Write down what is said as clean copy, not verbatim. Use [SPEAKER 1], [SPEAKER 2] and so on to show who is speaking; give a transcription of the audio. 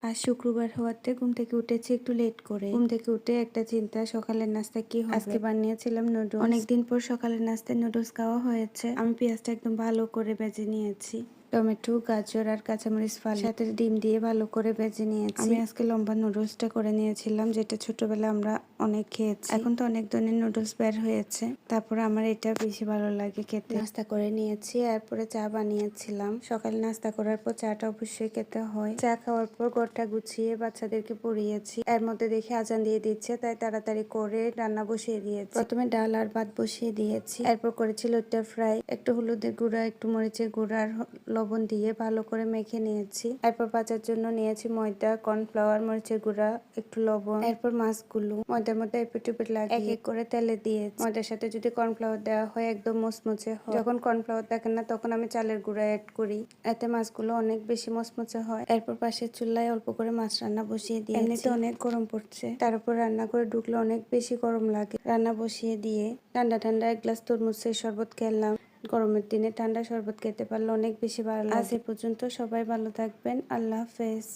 [SPEAKER 1] আজ শুক্রবার হওয়াতে ঘুম থেকে উঠেছি একটু লেট করে। ঘুম থেকে উঠে একটা চিন্তা, সকালের নাস্তা কি হবে। আজকে বানিয়েছিলাম নুডলস। অনেকদিন পর সকালের নাস্তায় নুডলস খাওয়া হয়েছে। আমি পেঁয়াজটা একদম ভালো করে ভেজে নিয়েছি। টমেটো, গাজর আর কাঁচামরিচ ফালি সাথে ডিম দিয়ে ভালো করে ভেজে নিয়েছি। আমি আজকে লম্বা নুডলসটা করে নিয়েছিলাম, যেটা ছোটবেলা আমরা অনেক খেয়েছি। এখন তো অনেক ধরনের নুডলস বের হয়েছে, তারপরে আমার এটা বেশি ভালো লাগে খেতে। নাস্তা করে নিয়েছি, এরপরে চা বানিয়েছিলাম। সকালে নাস্তা করার পর চাটা অবশ্যই খেতে হয়। চা খাওয়ার পর ঘরটা গুছিয়ে বাচ্চাদেরকে পড়িয়েছি। এর মধ্যে দেখে আজান দিয়ে দিচ্ছে, তাই তাড়াতাড়ি করে রান্না বসিয়ে দিয়েছি। প্রথমে ডাল আর ভাত বসিয়ে দিয়েছি, এরপর করেছি লইট্টা ফ্রাই। একটু হলুদের গুঁড়া, একটু মরিচের গুঁড়া আর লবণ দিয়ে ভালো করে মেখে নিয়েছি। এরপর ভাজার জন্য নিয়েছি ময়দা, কর্নফ্লাওয়ার, মরিচের গুঁড়া, একটু লবণ। এরপর মাছগুলো ময়দার মধ্যে এপিট ওপিট লাগিয়ে এক এক করে তেলে দিয়েছি। ময়দার সাথে যদি কর্নফ্লাওয়ার দেওয়া হয় একদম মুচমুচে হয়। যখন কর্নফ্লাওয়ার দেখেন না তখন আমি চালের গুঁড়া অ্যাড করি, এতে মাছগুলো অনেক বেশি মুচমুচে হয়। এরপর পাশের চুলায় অল্প করে মাছ রান্না বসিয়ে দিয়েছি। এমনিতে অনেক গরম পড়ছে, তার উপর রান্না করে ঢুকলে অনেক বেশি গরম লাগে। রান্না বসিয়ে দিয়ে ঠান্ডা ঠান্ডা এক গ্লাস তরমুজের শরবত খেলাম। গরমের দিনে ঠান্ডা শরবত খেতে পারলে অনেক বেশি ভালো লাগে। আজ এ পর্যন্ত, সবাই ভালো থাকবেন। আল্লাহ হাফেজ।